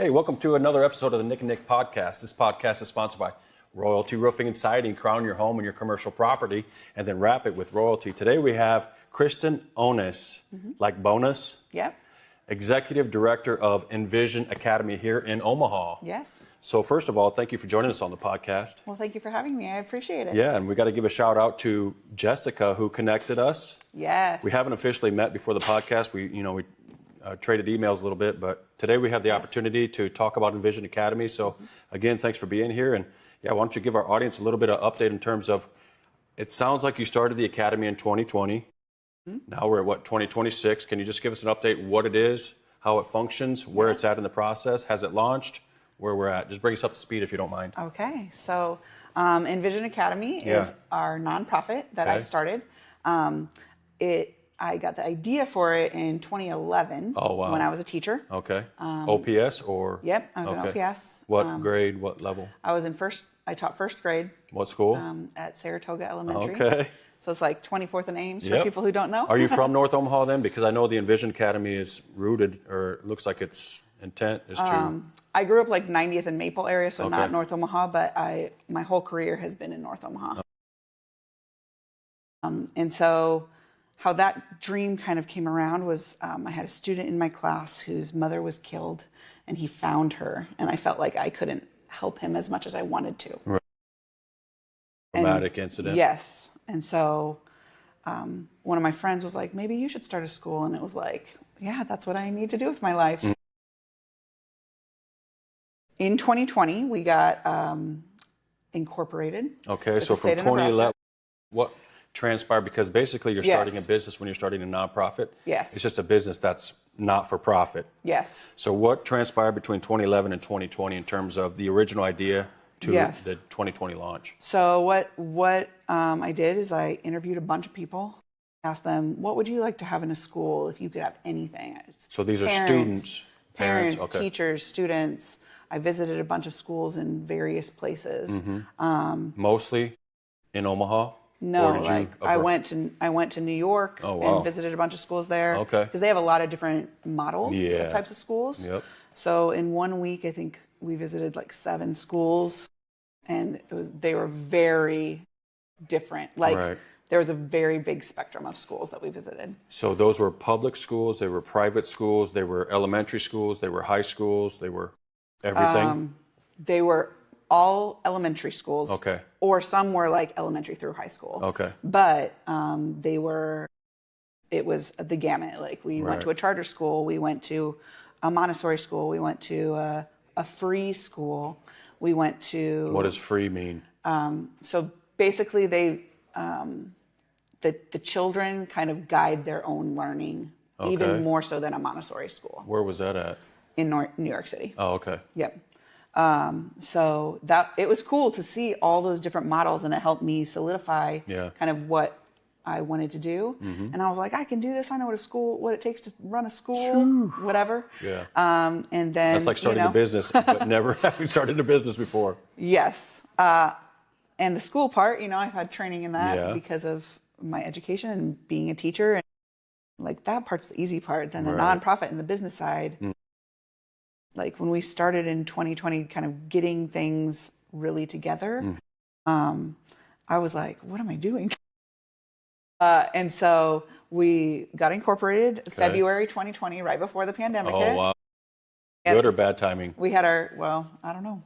Hey, welcome to another episode of the Nick and Nick podcast. This podcast is sponsored by Royalty Roofing and Siding. Crown your home and your commercial property and then wrap it with royalty. Today we have Christin Ones, like bonus. Yep. Executive Director of Envision Academy here in Omaha. Yes. So first of all, thank you for joining us on the podcast. Well, thank you for having me. I appreciate it. Yeah, and we got to give a shout out to Jessica who connected us. Yes. We haven't officially met before the podcast. We traded emails a little bit, but today we have the opportunity to talk about Envision Academy. So again, thanks for being here. And yeah, why don't you give our audience a little bit of update in terms of, it sounds like you started the Academy in 2020. Now we're at 2026. Can you just give us an update, what it is, how it functions, where it's at in the process? Has it launched? Where we're at? Just bring us up to speed if you don't mind. Okay. So Envision Academy is our nonprofit that I started. I got the idea for it in 2011 when I was a teacher. Okay. OPS or? Yep, I was in OPS. What grade, what level? I taught first grade. What school? At Saratoga Elementary. Okay. So it's like 24th and Ames for people who don't know. Are you from North Omaha then? Because I know the Envision Academy is rooted, or it looks like its intent is to... I grew up like 90th and Maple area, so not North Omaha, but my whole career has been in North Omaha. And so how that dream kind of came around was I had a student in my class whose mother was killed, and he found her, and I felt like I couldn't help him as much as I wanted to. Right. Traumatic incident. Yes. And so one of my friends was like, maybe you should start a school. And it was like, yeah, that's what I need to do with my life. In 2020, we got incorporated. Okay, so from 2011, what transpired? Because basically you're starting a business when you're starting a nonprofit. Yes. It's just a business that's not for profit. Yes. So what transpired between 2011 and 2020 in terms of the original idea to the 2020 launch? So what I did is I interviewed a bunch of people, asked them, what would you like to have in a school if you could have anything? So these are students, parents, teachers, students. I visited a bunch of schools in various places. Mostly in Omaha? No, I went to New York and visited a bunch of schools there. Okay. Because they have a lot of different models of types of schools. Yep. So in 1 week, I think we visited like 7 schools, and they were very different. There was a very big spectrum of schools that we visited. So those were public schools, they were private schools, they were elementary schools, they were high schools, they were everything? They were all elementary schools. Okay. Or some were like elementary through high school. Okay. But it was the gamut. Like we went to a charter school, we went to a Montessori school, we went to a free school, we went to... What does free mean? So basically the children kind of guide their own learning, even more so than a Montessori school. Where was that at? In New York City. Oh, okay. Yep. So it was cool to see all those different models, and it helped me solidify kind of what I wanted to do. And I was like, I can do this. I know what it takes to run a school, whatever. Yeah. And then that's like starting a business, but never having started a business before. Yes. And the school part, I've had training in that because of my education and being a teacher, and like that part's the easy part. Then the nonprofit and the business side. Like when we started in 2020, kind of getting things really together, I was like, what am I doing? And so we got incorporated February 2020, right before the pandemic hit. Oh, wow. Good or bad timing? We had I don't know.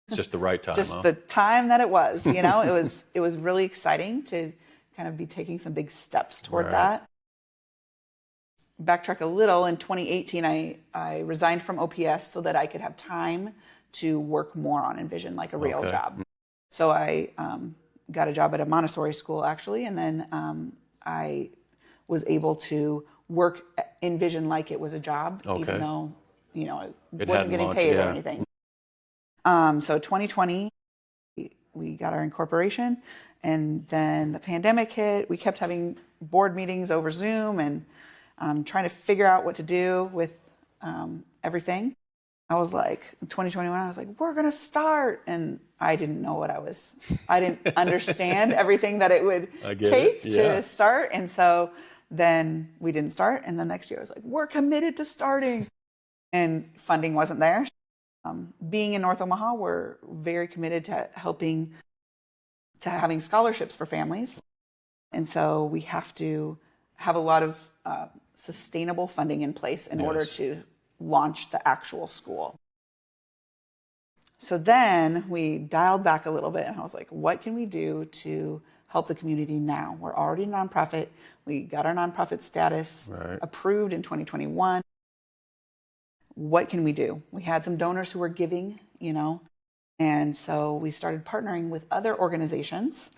It's just the right time. Just the time that it was, it was really exciting to kind of be taking some big steps toward that. Backtrack a little, in 2018, I resigned from OPS so that I could have time to work more on Envision, like a real job. So I got a job at a Montessori school, actually, and then I was able to work Envision like it was a job, even though, it wasn't getting paid or anything. So 2020, we got our incorporation, and then the pandemic hit. We kept having board meetings over Zoom and trying to figure out what to do with everything. I was like, in 2021, I was like, we're going to start. And I didn't know I didn't understand everything that it would take to start. And so then we didn't start. And the next year I was like, we're committed to starting. and funding wasn't there. Being in North Omaha, we're very committed to having scholarships for families. And so we have to have a lot of sustainable funding in place in order to launch the actual school. So then we dialed back a little bit, and I was like, what can we do to help the community now? We're already a nonprofit. We got our nonprofit status approved in 2021. What can we do? We had some donors who were giving, and so we started partnering with other organizations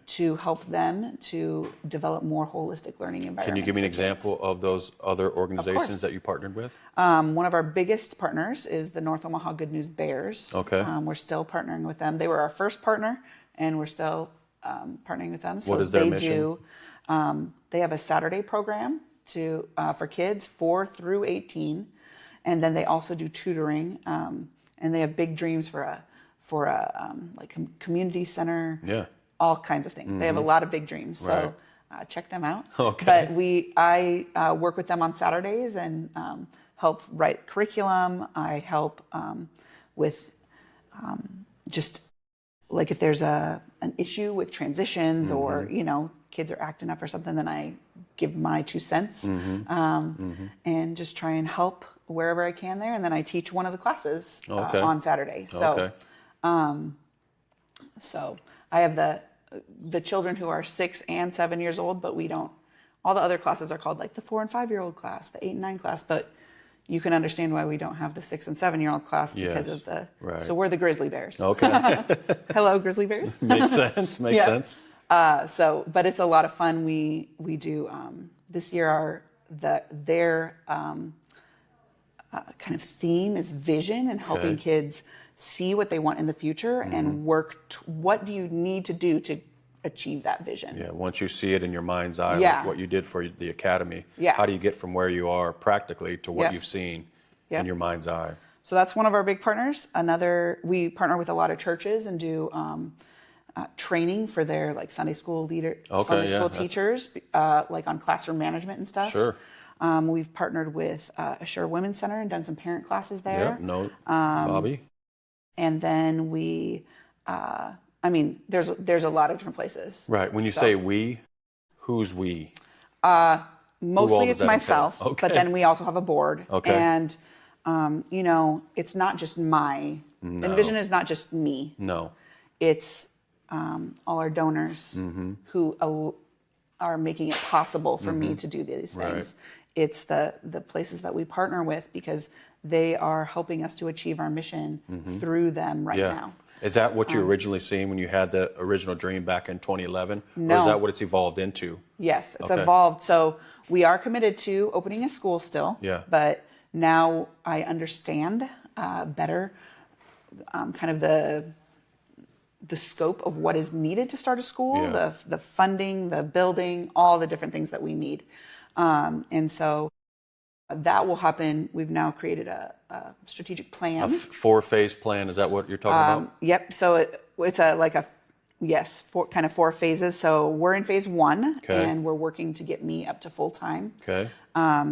to help them to develop more holistic learning environments. Can you give me an example of those other organizations that you partnered with? One of our biggest partners is the North Omaha Good News Bears. We're still partnering with them. They were our first partner, and we're still partnering with them. So what is their mission? They have a Saturday program for kids 4 through 18, and then they also do tutoring, and they have big dreams for a community center, all kinds of things. They have a lot of big dreams, so check them out. But I work with them on Saturdays and help write curriculum. I help with just like if there's an issue with transitions or kids are acting up or something, then I give my 2 cents and just try and help wherever I can there. And then I teach one of the classes on Saturday. So. So I have the children who are 6 and 7 years old, but we don't. All the other classes are called like the 4 and 5-year-old class, the 8 and 9 class. But you can understand why we don't have the 6 and 7-year-old class because of the. So we're the Grizzly Bears. Hello, Grizzly Bears. Makes sense. Makes sense. But it's a lot of fun. We do this year. Their kind of theme is vision and helping kids see what they want in the future and work. What do you need to do to achieve that vision? Yeah, once you see it in your mind's eye, like what you did for the academy, how do you get from where you are practically to what you've seen in your mind's eye? So that's one of our big partners. We partner with a lot of churches and do training for their like Sunday school teachers, like on classroom management and stuff. We've partnered with Assure Women's Center and done some parent classes there. Bobby. And then there's a lot of different places. Right. When you say we, who's we? Mostly it's myself, but then we also have a board. And, it's not just Envision is not just me. No. It's all our donors who are making it possible for me to do these things. It's the places that we partner with because they are helping us to achieve our mission through them now. Is that what you originally seen when you had the original dream back in 2011? No. Or is that what it's evolved into? Yes, it's evolved. So we are committed to opening a school still. But now I understand better kind of the scope of what is needed to start a school, the funding, the building, all the different things that we need. And so that will happen. We've now created a strategic plan. A 4-phase plan, is that what you're talking about? Yep. So it's kind of 4 phases. So we're in phase 1 and we're working to get me up to full time.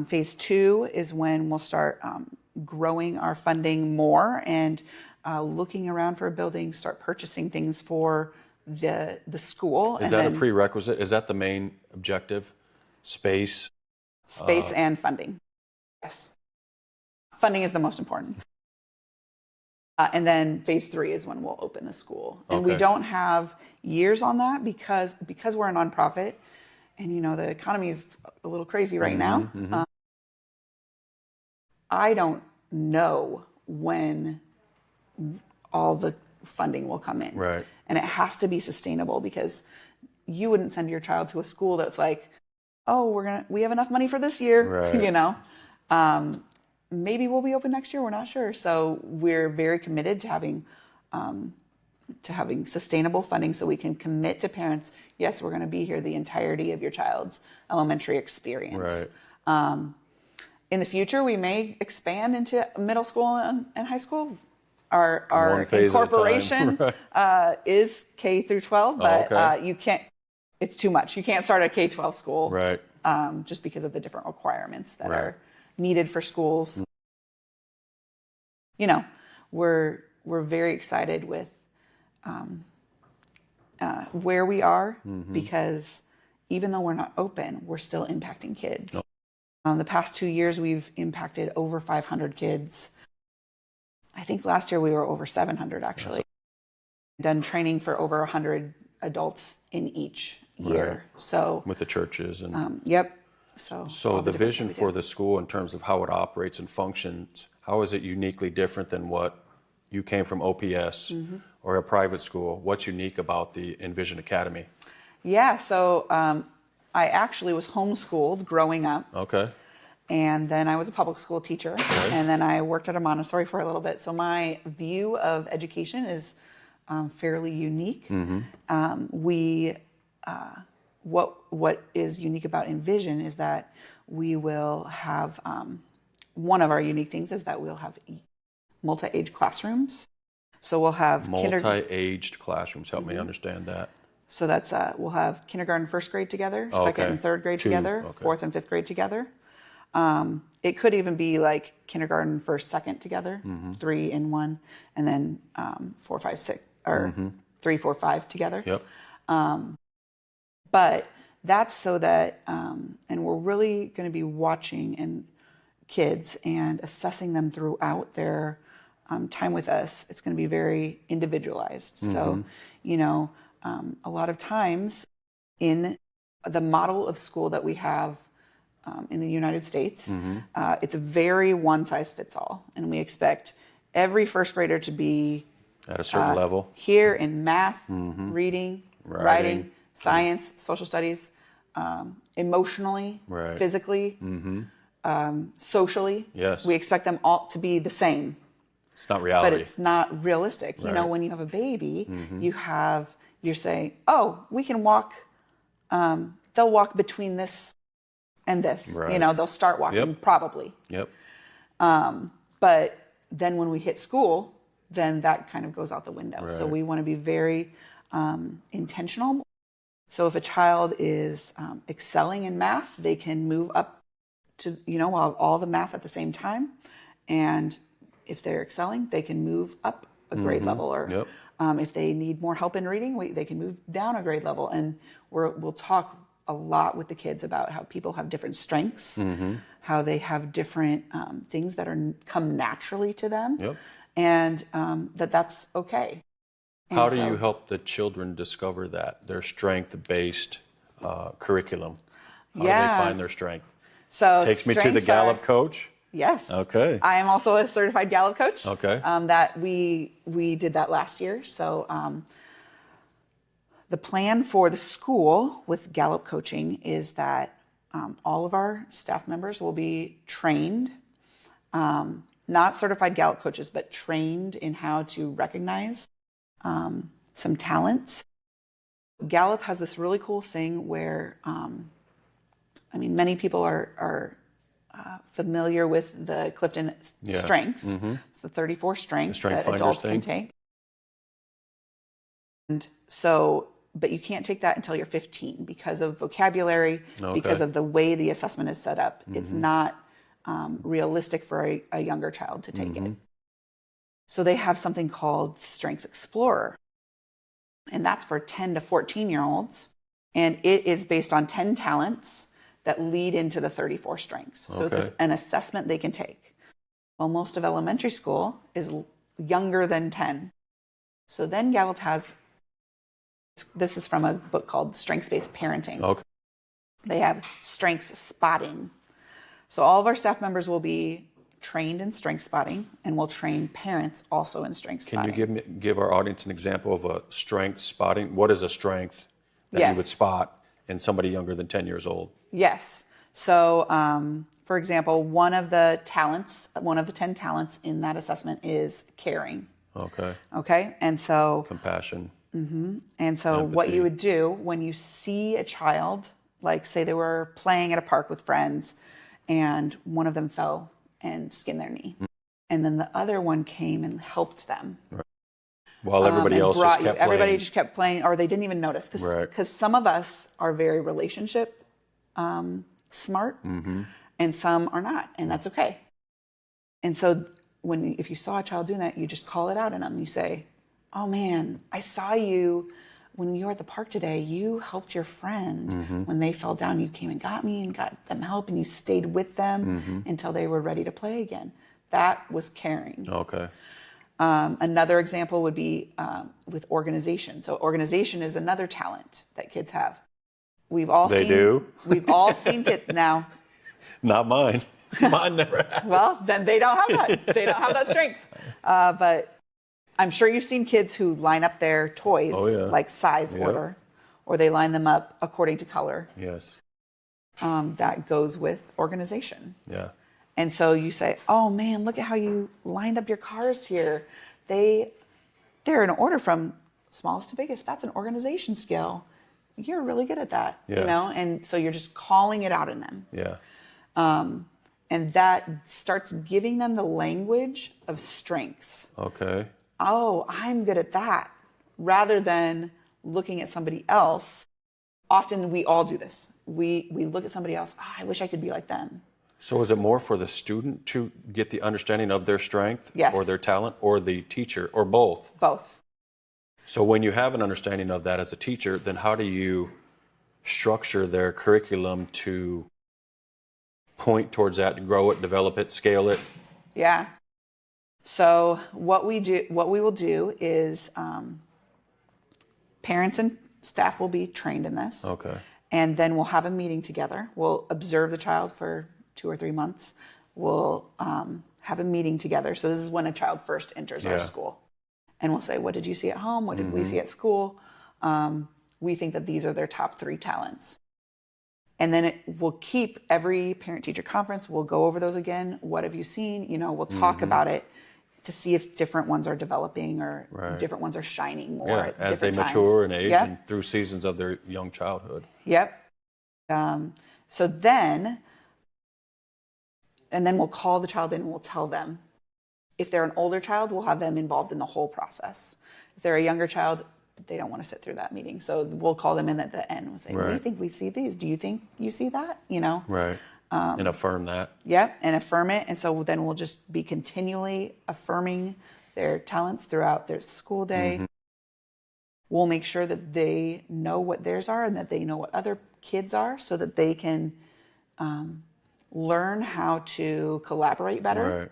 Phase 2 is when we'll start growing our funding more and looking around for a building, start purchasing things for the school. Is that a prerequisite? Is that the main objective? Space and funding. Yes. Funding is the most important. And then phase 3 is when we'll open the school. And we don't have years on that because we're a nonprofit and the economy is a little crazy right now. I don't know when all the funding will come in. And it has to be sustainable because you wouldn't send your child to a school that's like, oh, we have enough money for this year, maybe we'll be open next year. We're not sure. So we're very committed to having sustainable funding so we can commit to parents. Yes, we're going to be here the entirety of your child's elementary experience. In the future, we may expand into middle school and high school. Our incorporation is K through 12, but you can't. It's too much. You can't start a K-12 school just because of the different requirements that are needed for schools. you know, we're very excited with where we are, because even though we're not open, we're still impacting kids. The past 2 years, we've impacted over 500 kids. I think last year we were over 700 actually. Done training for over 100 adults in each year. Right. So With the churches and yep. So the vision for the school in terms of how it operates and functions, how is it uniquely different than what you came from OPS or a private school? What's unique about the Envision Academy? Yeah, so I actually was homeschooled growing up. Okay. And then I was a public school teacher. And then I worked at a Montessori for a little bit. So my view of education is fairly unique. What is unique about Envision is that we will have, one of our unique things is that we'll have multi-age classrooms. So we'll have multi-aged classrooms. Help me understand that. So that's we'll have kindergarten, first grade together, second and third grade together, fourth and fifth grade together. It could even be like kindergarten, first, second together, 3 in 1, and then 4, 5, 6, or 3, 4, 5 together. Yep. But that's so that, and we're really going to be watching kids and assessing them throughout their time with us. It's going to be very individualized. So, you know, a lot of times in the model of school that we have in the United States, it's a very one-size-fits-all, and we expect every first grader to be at a certain level here in math, reading, writing, science, social studies, emotionally, physically, socially. Yes. We expect them all to be the same. It's not reality. But it's not realistic. You know, when you have a baby, you're saying, oh, we can walk, they'll walk between this and this. You know, they'll start walking probably. But then when we hit school, then that kind of goes out the window. So we want to be very intentional. So if a child is excelling in math, they can move up to, you know, all the math at the same time. And if they're excelling, they can move up a grade level. Or if they need more help in reading, they can move down a grade level. And we'll talk a lot with the kids about how people have different strengths, how they have different things that come naturally to them, and that's okay. And how do you help the children discover that, their strength-based curriculum? How do they find their strength? So takes me to the Gallup coach. Yes. Okay. I am also a certified Gallup coach. Okay. That we did that last year. So the plan for the school with Gallup coaching is that all of our staff members will be trained, not certified Gallup coaches, but trained in how to recognize some talents. Gallup has this really cool thing where, I mean, many people are familiar with the Clifton strengths. It's the 34 strengths that adults can take. And so, but you can't take that until you're 15 because of vocabulary, because of the way the assessment is set up. It's not realistic for a younger child to take it. So they have something called Strengths Explorer, and that's for 10 to 14-year-olds. And it is based on 10 talents that lead into the 34 strengths. So it's an assessment they can take. Well, most of elementary school is younger than 10. So then Gallup has, this is from a book called Strengths-Based Parenting. They have strengths spotting. So all of our staff members will be trained in strength spotting, and we'll train parents also in strength spotting. Can you give our audience an example of a strength spotting? What is a strength that you would spot in somebody younger than 10 years old? Yes. So, for example, one of the 10 talents in that assessment is caring. Okay. And so compassion. And so empathy. What you would do when you see a child, like say they were playing at a park with friends and one of them fell and skinned their knee. And then the other one came and helped them. While everybody else just kept playing. Everybody just kept playing, or they didn't even notice. Because some of us are very relationship smart, and some are not, and that's okay. And so if you saw a child doing that, you just call it out in them. You say, oh man, I saw you when you were at the park today. You helped your friend when they fell down. You came and got me and got them help, and you stayed with them until they were ready to play again. That was caring. Okay. Another example would be with organization. So organization is another talent that kids have. We've all seen kids now. Not mine. Mine never had. Well, then they don't have that. They don't have that strength. But I'm sure you've seen kids who line up their toys like size order, or they line them up according to color. Yes. That goes with organization. Yeah. And so you say, oh man, look at how you lined up your cars here. They're in order from smallest to biggest. That's an organization skill. You're really good at that, And so you're just calling it out in them. Yeah. And that starts giving them the language of strengths. Okay. Oh, I'm good at that. Rather than looking at somebody else. Often we all do this. We look at somebody else. Oh, I wish I could be like them. So is it more for the student to get the understanding of their strength or their talent, or the teacher, or both? Both. So when you have an understanding of that as a teacher, then how do you structure their curriculum to point towards that, to grow it, develop it, scale it? Yeah. So what we will do is parents and staff will be trained in this. Okay. And then we'll have a meeting together. We'll observe the child for 2 or 3 months. We'll have a meeting together. So this is when a child first enters our school. And we'll say, what did you see at home? What did we see at school? We think that these are their top 3 talents. And then we'll keep every parent-teacher conference. We'll go over those again. What have you seen? We'll talk about it to see if different ones are developing or different ones are shining more at as they different mature times. and age and through seasons of their young childhood. Yep. So then we'll call the child in and we'll tell them. If they're an older child, we'll have them involved in the whole process. If they're a younger child, they don't want to sit through that meeting. So we'll call them in at the end and we'll say, what do you think we see these? Do you think you see that? Right. And affirm that. Yep. And affirm it. And so then we'll just be continually affirming their talents throughout their school day. We'll make sure that they know what theirs are and that they know what other kids are so that they can learn how to collaborate better. Right.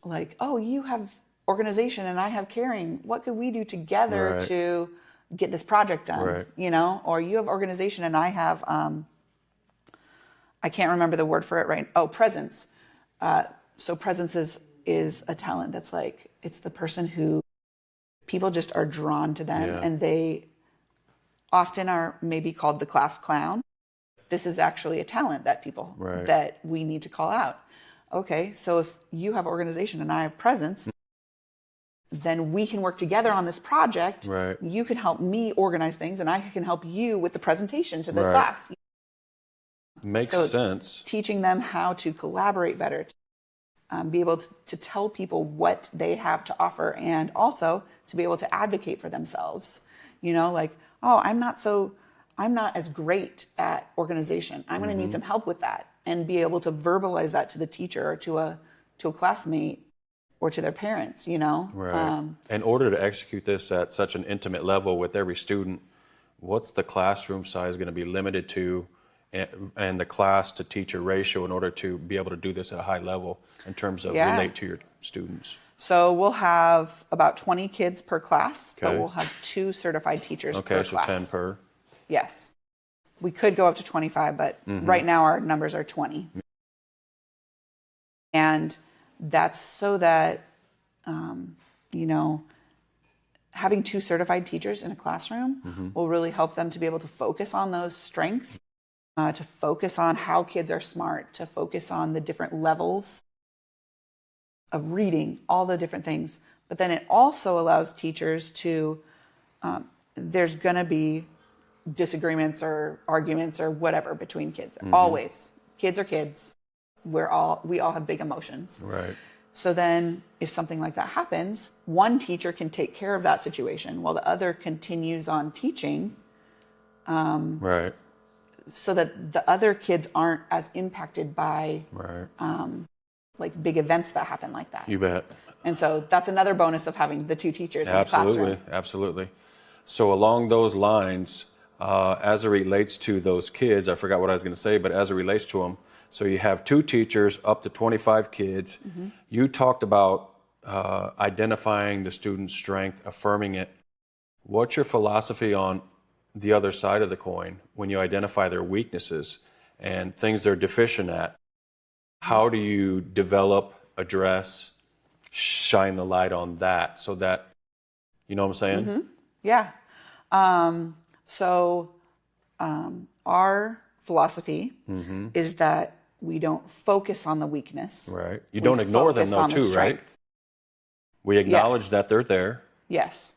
Like, oh, you have organization and I have caring. What could we do together to get this project done? Or you have organization and I have, I can't remember the word for it right. Oh, presence. So presence is a talent that's like, it's the person who people just are drawn to them and they often are maybe called the class clown. This is actually a talent that that we need to call out. Okay, so if you have organization and I have presence, then we can work together on this project. Right. You can help me organize things and I can help you with the presentation to the class. Makes sense. Teaching them how to collaborate better, be able to tell people what they have to offer and also to be able to advocate for themselves. Like, oh, I'm not as great at organization. I'm going to need some help with that. And be able to verbalize that to the teacher or to a classmate or to their parents, Right. In order to execute this at such an intimate level with every student, what's the classroom size going to be limited to and the class to teacher ratio in order to be able to do this at a high level in terms of relate to your students? So we'll have about 20 kids per class, but we'll have 2 certified teachers per class. Okay, so 10 per. Yes. We could go up to 25, but right now our numbers are 20. And that's so that, having 2 certified teachers in a classroom will really help them to be able to focus on those strengths, to focus on how kids are smart, to focus on the different levels of reading, all the different things. But then it also allows teachers to, there's going to be disagreements or arguments or whatever between kids. Always. Kids are kids. We all have big emotions. Right. So then if something like that happens, one teacher can take care of that situation while the other continues on teaching. Right. So that the other kids aren't as impacted by like big events that happen like that. You bet. And so that's another bonus of having the two teachers in the classroom. Absolutely. So along those lines, as it relates to those kids, I forgot what I was going to say, but as it relates to them, so you have two teachers, up to 25 kids. You talked about identifying the student's strength, affirming it. What's your philosophy on the other side of the coin when you identify their weaknesses and things they're deficient at? How do you develop, address, shine the light on that so that, you know what I'm saying? Yeah. So our philosophy is that we don't focus on the weakness. Right. You don't ignore them though too, right? We acknowledge that they're there. Yes.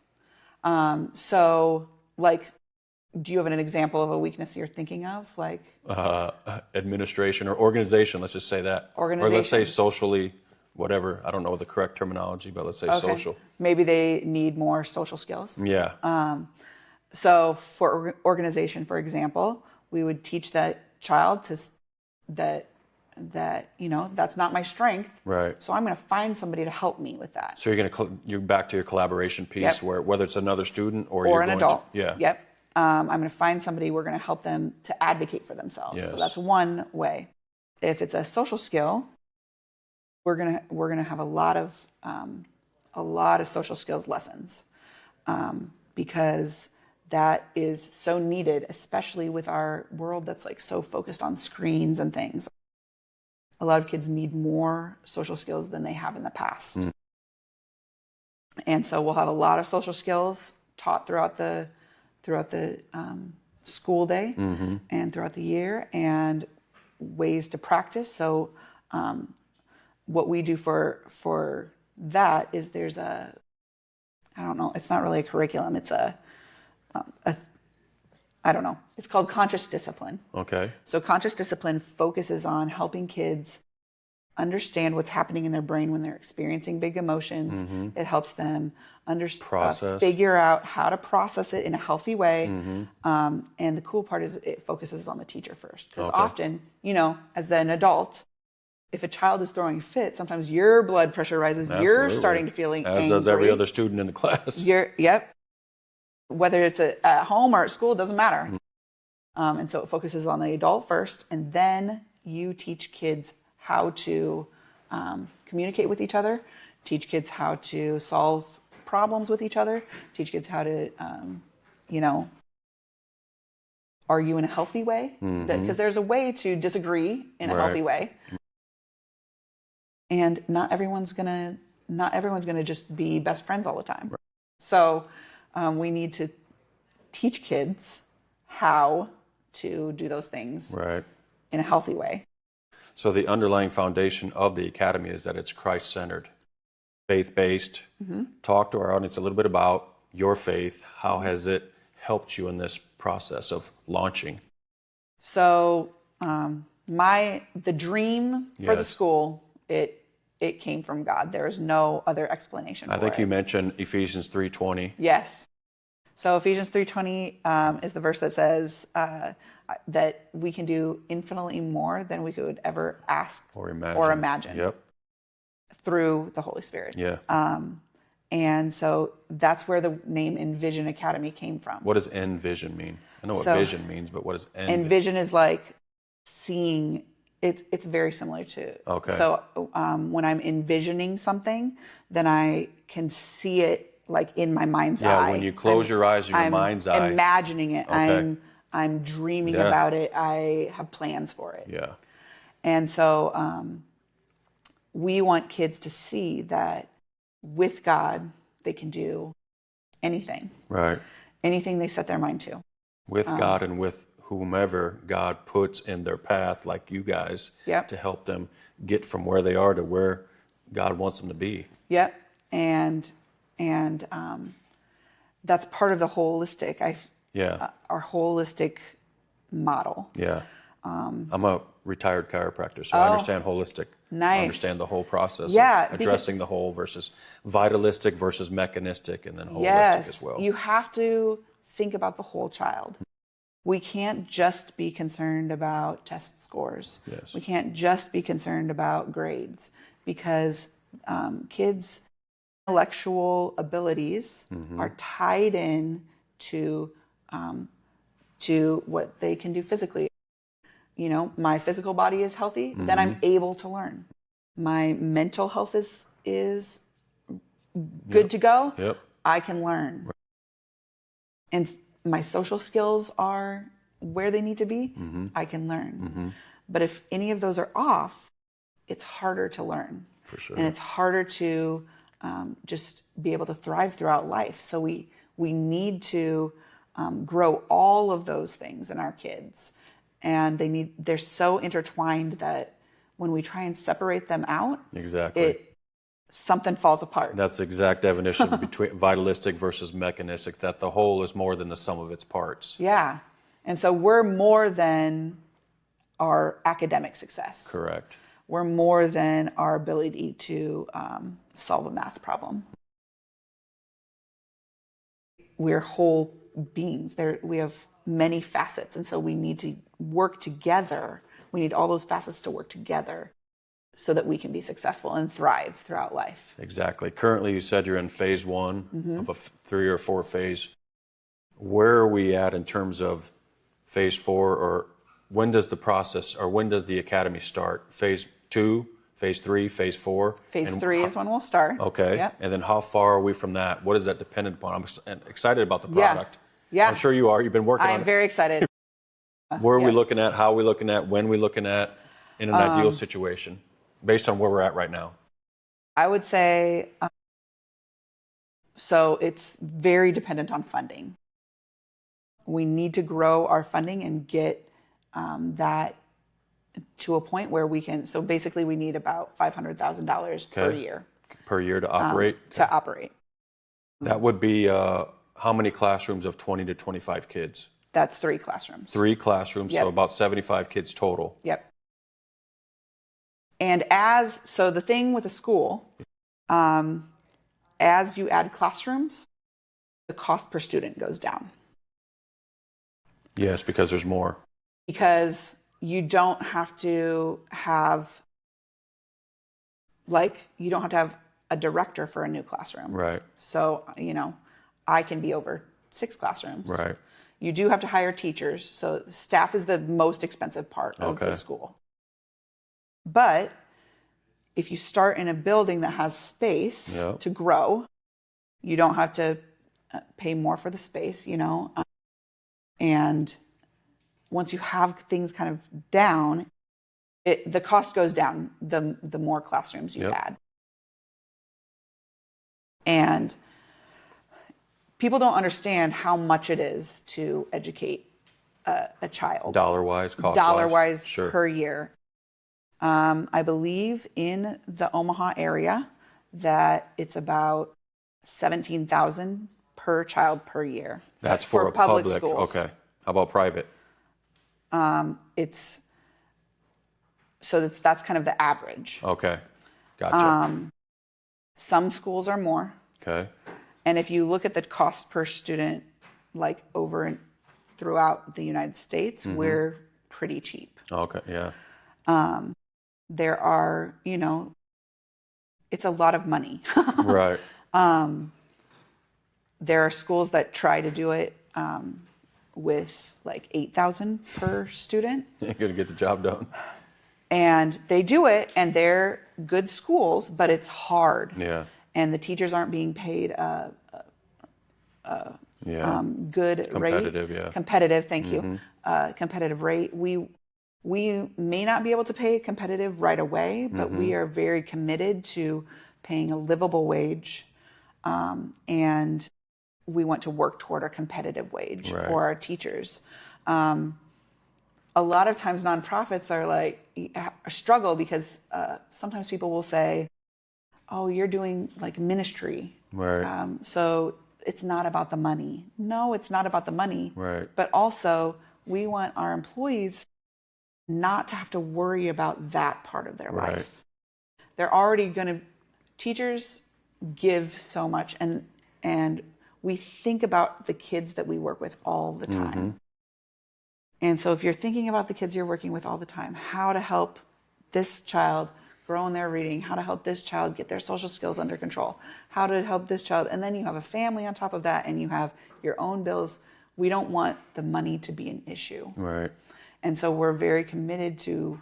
So like, do you have an example of a weakness you're thinking of? Like Administration or organization, let's just say that. Organization. Or let's say socially, whatever. I don't know the correct terminology, but let's say social. Maybe they need more social skills. Yeah. So for organization, for example, we would teach that child that that's not my strength. Right. So I'm going to find somebody to help me with that. So you're back to your collaboration piece, where whether it's another student or you're an adult. Yep. I'm going to find somebody. We're going to help them to advocate for themselves. Yes. So that's one way. If it's a social skill, we're gonna have a lot of social skills lessons, because that is so needed, especially with our world that's like so focused on screens and things. A lot of kids need more social skills than they have in the past. And so we'll have a lot of social skills taught throughout the school day and throughout the year, and ways to practice. So what we do for that is there's I don't know, it's not really a curriculum, it's I don't know, it's called conscious discipline. Okay. So conscious discipline focuses on helping kids understand what's happening in their brain when they're experiencing big emotions. It helps them figure out how to process it in a healthy way. And the cool part is it focuses on the teacher first. Because often, as an adult, if a child is throwing a fit, sometimes your blood pressure rises. Absolutely. You're starting to feel angry. As does every other student in the class. Whether it's at home or at school, it doesn't matter. And so it focuses on the adult first, and then you teach kids how to communicate with each other, teach kids how to solve problems with each other, teach kids how to, argue in a healthy way. Because there's a way to disagree in a healthy way. And not everyone's gonna just be best friends all the time. Right. So we need to teach kids how to do those things in a healthy way. So the underlying foundation of the Academy is that it's Christ-centered, faith-based. Talk to our audience a little bit about your faith. How has it helped you in this process of launching? So the dream for the school, it came from God. There is no other explanation for it. I think you mentioned Ephesians 3:20. Yes. So Ephesians 3:20 is the verse that says that we can do infinitely more than we could ever ask or imagine. Yep. Through the Holy Spirit. Yeah. And so that's where the name Envision Academy came from. What does envision mean? I know what vision means, but what does envision is like seeing. It's very similar to. Okay. So when I'm envisioning something, then I can see it like in my mind's eye. Yeah, when you close your eyes, your mind's eye. I'm imagining it. Okay. I'm dreaming about it. I have plans for it. Yeah. And so we want kids to see that with God, they can do anything. Right. Anything they set their mind to. With God and with whomever God puts in their path, like you guys, to help them get from where they are to where God wants them to be. Yep. And that's part of the holistic. Our holistic model. Yeah. I'm a retired chiropractor, so I understand holistic. Nice. I understand the whole process of addressing the whole versus vitalistic versus mechanistic, and then holistic as well. You have to think about the whole child. we can't just be concerned about test scores. Yes. We can't just be concerned about grades, because kids' intellectual abilities are tied in to what they can do physically. You know, my physical body is healthy, then I'm able to learn. My mental health is good to go. Yep. I can learn. Right. And my social skills are where they need to be. I can learn. But if any of those are off, it's harder to learn. For sure. And it's harder to just be able to thrive throughout life. So we need to grow all of those things in our kids. And they're so intertwined that when we try and separate them out, exactly, something falls apart. That's the exact definition between vitalistic versus mechanistic, that the whole is more than the sum of its parts. Yeah. And so we're more than our academic success. Correct. We're more than our ability to solve a math problem. We're whole beings. We have many facets, and so we need to work together. We need all those facets to work together so that we can be successful and thrive throughout life. Exactly. Currently, you said you're in phase one of a 3 or 4 phase. Where are we at in terms of phase 4, or when does the process, or when does the academy start? Phase 2, phase 3, phase 4? Phase 3 is when we'll start. Okay. Yep. And then how far are we from that? What is that dependent upon? I'm excited about the product. Yeah. I'm sure you are. You've been working on it. I'm very excited. Where are we looking at? How are we looking at? When are we looking at in an ideal situation based on where we're at right now? I would say, so it's very dependent on funding. We need to grow our funding and get that to a point where we can, so basically we need about $500,000 per year. Per year to operate? To operate. That would be how many classrooms of 20 to 25 kids? That's 3 classrooms. 3 classrooms, Yep. so about 75 kids total. Yep. And so the thing with a school, as you add classrooms, the cost per student goes down. Yes, because there's more. Because you don't have to have a director for a new classroom. Right. So, I can be over 6 classrooms. Right. You do have to hire teachers. So staff is the most expensive part of the school. But if you start in a building that has space to grow, you don't have to pay more for the space, and once you have things kind of down, the cost goes down the more classrooms you add. And people don't understand how much it is to educate a child. Dollar-wise, cost-wise? Dollar-wise Sure. per year. I believe in the Omaha area that it's about $17,000 per child per year. That's for a public schools. Okay. How about private? That's kind of the average. Okay. Gotcha. Some schools are more. Okay. And if you look at the cost per student, like over and throughout the United States, we're pretty cheap. Okay. Yeah. There are, it's a lot of money. Right. There are schools that try to do it with like $8,000 per student. You're going to get the job done. And they do it, and they're good schools, but it's hard. Yeah. And the teachers aren't being paid good Competitive, rate. yeah. Competitive, thank you. Competitive rate. We may not be able to pay competitive right away, but we are very committed to paying a livable wage, and we want to work toward a competitive wage for our teachers. A lot of times nonprofits are struggle because sometimes people will say, oh, you're doing like ministry. Right. So it's not about the money. No, it's not about the money. Right. But also we want our employees not to have to worry about that part of their life. They're already teachers give so much, and we think about the kids that we work with all the time. And so if you're thinking about the kids you're working with all the time, how to help this child grow in their reading, how to help this child get their social skills under control, how to help this child, and then you have a family on top of that, and you have your own bills. We don't want the money to be an issue. Right. And so we're very committed to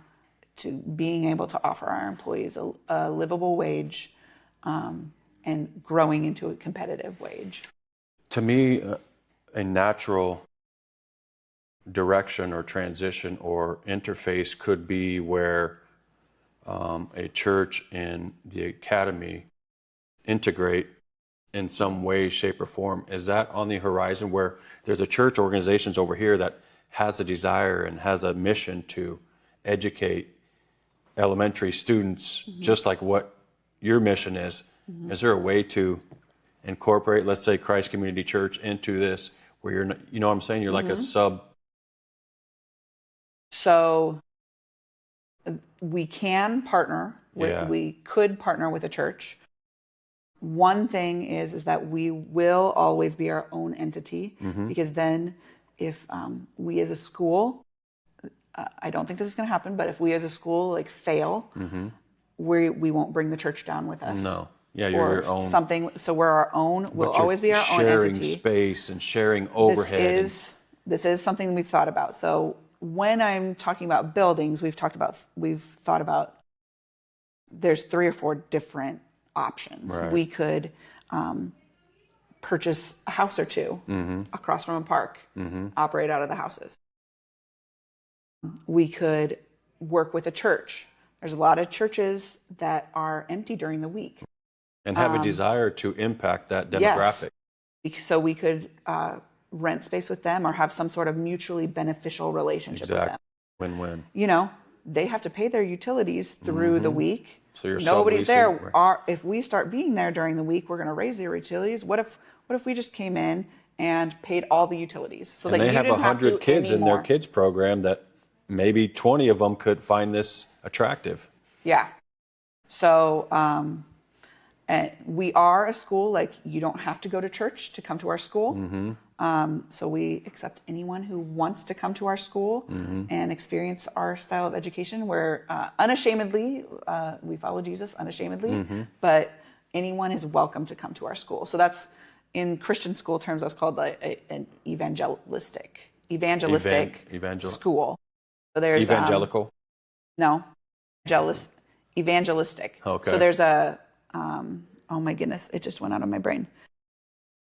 being able to offer our employees a livable wage, and growing into a competitive wage. To me, a natural direction or transition or interface could be where a church and the academy integrate in some way, shape, or form. Is that on the horizon, where there's a church organizations over here that has a desire and has a mission to educate elementary students, just like what your mission is? Is there a way to incorporate, let's say, Christ Community Church into this, where you're not, you know what I'm saying? You're like a sub. So we can partner with, Yeah. we could partner with a church. One thing is that we will always be our own entity, because then if we as a school, I don't think this is going to happen, but if we as a school like fail, we won't bring the church down with us. No. Yeah, you're your own. Something, so we're our own, we'll But you're always be our own sharing entity. space and sharing overhead. This is something we've thought about. So when I'm talking about buildings, we've thought about there's 3 or 4 different options. Right. We could purchase a house or 2 across from a park, operate out of the houses. We could work with a church. There's a lot of churches that are empty during the week. And have a desire to impact that demographic. Yes. So we could rent space with them or have some sort of mutually beneficial relationship with them. Win-win. You know, they have to pay their utilities through the week. So you're nobody's there. subleasing, If we start being there during the week, we're going to raise their utilities. What if we just came in and paid all the utilities? So And that they you have didn't have 100 to kids in their anymore. kids program that maybe 20 of them could find this attractive. Yeah. So and we are a school, like you don't have to go to church to come to our school. So we accept anyone who wants to come to our school and experience our style of education, where unashamedly, we follow Jesus unashamedly, but anyone is welcome to come to our school. So that's, in Christian school terms, that's called an evangelistic school. So there's Evangelical? no, evangelistic. Okay. So there's a, oh my goodness, it just went out of my brain.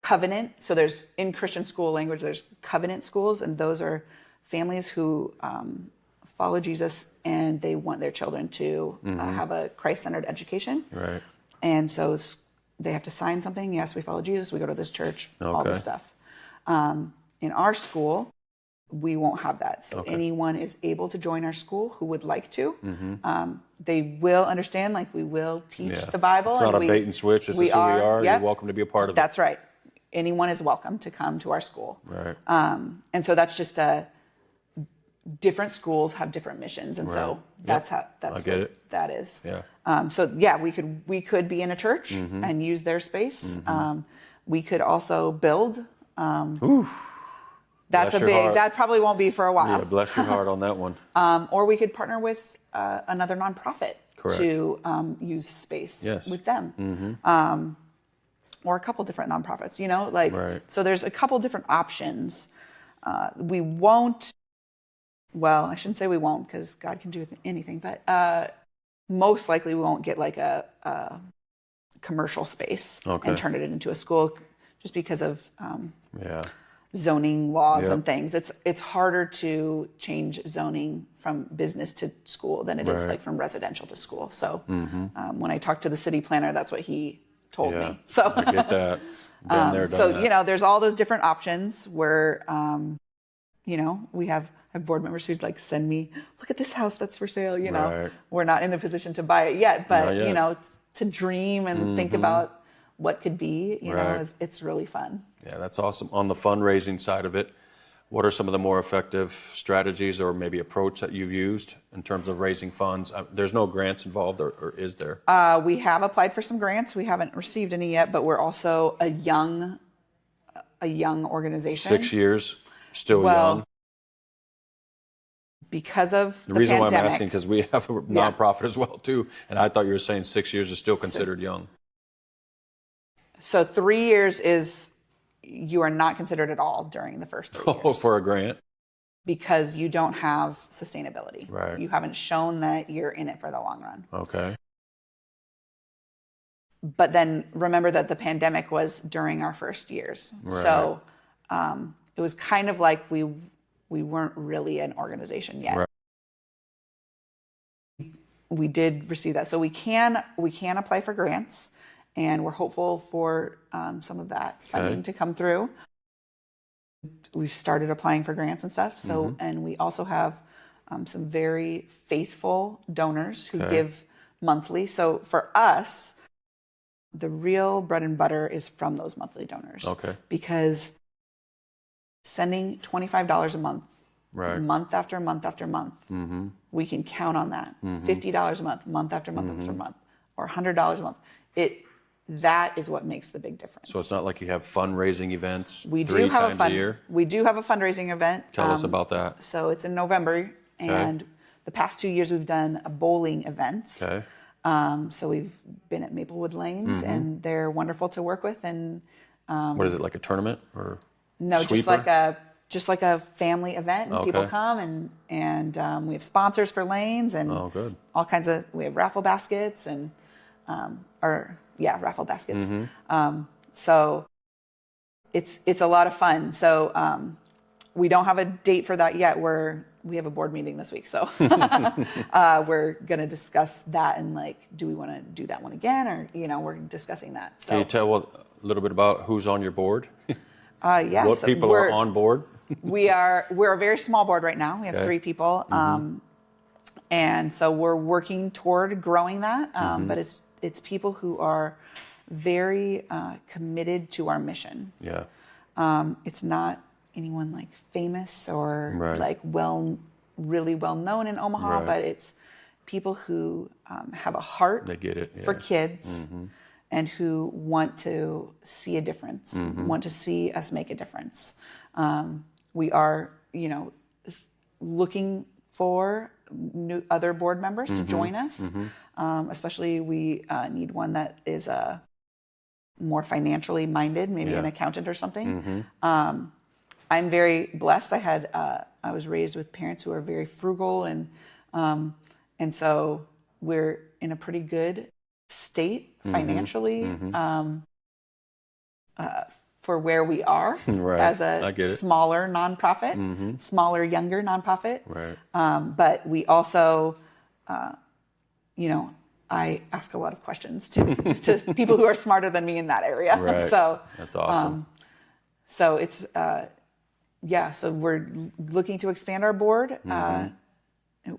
Covenant. So there's, in Christian school language, there's covenant schools, and those are families who follow Jesus and they want their children to have a Christ-centered education. Right. And so they have to sign something. Yes, we follow Jesus. We go to this church, all this stuff. In our school, we won't have that. So anyone is able to join our school who would like to. They will understand, like we will teach the Bible. It's not a bait and switch. This is who we are. Yep. You're welcome to be a part of it. That's right. Anyone is welcome to come to our school. Right. And so that's just different schools have different missions. And so that's how, that's what that is. Yeah. So yeah, we could be in a church and use their space. We could also build. That's a big, heart. that probably won't be for a while. Yeah, bless your heart on that one. Or we could partner with another nonprofit Correct. to use space with them. Or a couple different nonprofits, you know, like, so there's a couple different options. We won't, well, I shouldn't say we won't, because God can do anything, but most likely we won't get like a commercial space and turn it into a school, just because of zoning laws and things. It's harder to change zoning from business to school than it is like from residential to school. So when I talked to the city planner, that's what he told me. So I get that. Been there, done so that. you know, there's all those different options where you know, we have board members who'd like send me, look at this house that's for sale. You know, we're not in a position to buy it yet, but you know, to dream and think about what could be, you know, it's really fun. Yeah, that's awesome. On the fundraising side of it, what are some of the more effective strategies or maybe approach that you've used in terms of raising funds? There's no grants involved, or is there? We have applied for some grants. We haven't received any yet, but we're also a young organization. 6 years, still young. because of The reason why I'm pandemic. asking, because we have a nonprofit as well too, and I thought you were saying 6 years is still considered young. So 3 years is, you are not considered at all during the first 3 years. Oh, for a grant? Because you don't have sustainability. Right. You haven't shown that you're in it for the long run. Okay. But then remember that the pandemic was during our first years. Right. So it was kind of like we weren't really an organization yet. Right. We did receive that. So we can apply for grants, and we're hopeful for some of that funding to come through. We've started applying for grants and stuff. So, and we also have some very faithful donors who give monthly. So for us, the real bread and butter is from those monthly donors. Okay. Because sending $25 a month, Right. month after month after month, we can count on that. $50 a month, month after month after month, or $100 a month. That is what makes the big difference. So it's not like you have fundraising events We three do have times a year? We do have a fundraising event. Tell us about that. So it's in November, and the past 2 years we've done a bowling event. Okay. So we've been at Maplewood Lanes, and they're wonderful to work with. And What is it, like a tournament or no, sweeper? just like a family event, and people come, and we have sponsors for lanes, and good. all kinds of. We have raffle baskets and raffle baskets. So it's a lot of fun. So we don't have a date for that yet. We have a board meeting this week, so we're going to discuss that, and like, do we want to do that one again, or we're discussing that. So, Can you tell a little bit about who's on your board? Yeah, What so people are on board? we're a very small board right now. We have 3 people, and so we're working toward growing that. But it's people who are very committed to our mission. Yeah. It's not anyone like famous or like really well known in Omaha, but it's people who have a heart They get it. for kids and who want to see a difference, want to see us make a difference. We are, looking for other board members to join us. Especially we need one that is more financially minded, maybe an accountant or something. I'm very blessed. I was raised with parents who are very frugal, and so we're in a pretty good state financially for where we are as a smaller nonprofit, smaller, younger nonprofit. Right. But we also, I ask a lot of questions to people who are smarter than me in that area. Right. So that's awesome. So it's so we're looking to expand our board.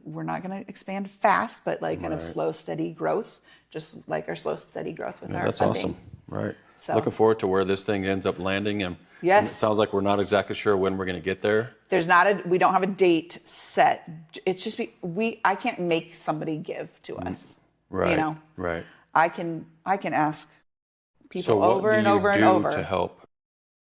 We're not going to expand fast, but like kind of slow, steady growth, just like our slow, steady growth with our That's funding. awesome. Right. So, looking forward to where this thing ends up landing. And yes, it sounds like we're not exactly sure when we're going to get there. We don't have a date set. It's just I can't make somebody give to us. Right. Right. I can ask people over and over and over to help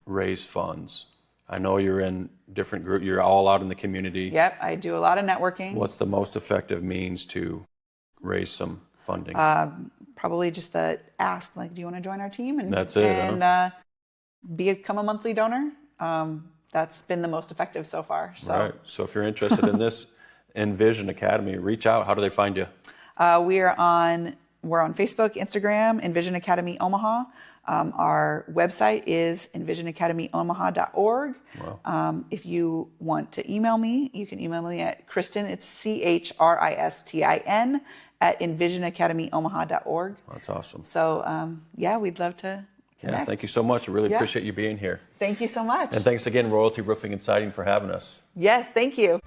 raise funds. I know you're in different groups. You're all out in the community. Yep, I do a lot of networking. What's the most effective means to raise some funding? Probably just the ask, like, do you want to join our team? And that's it. And become a monthly donor. That's been the most effective so far. So. Right. So if you're interested in this Envision Academy, reach out. How do they find you? We're on Facebook, Instagram, Envision Academy Omaha. Our website is envisionacademyomaha.org. Wow. If you want to email me, you can email me at Christin, it's CHRISTIN at envisionacademyomaha.org. That's awesome. So, we'd love to connect. Yeah, thank you so much. I really appreciate you being here. Thank you so much. And thanks again, Royalty Roofing and Siding, for having us. Yes, thank you.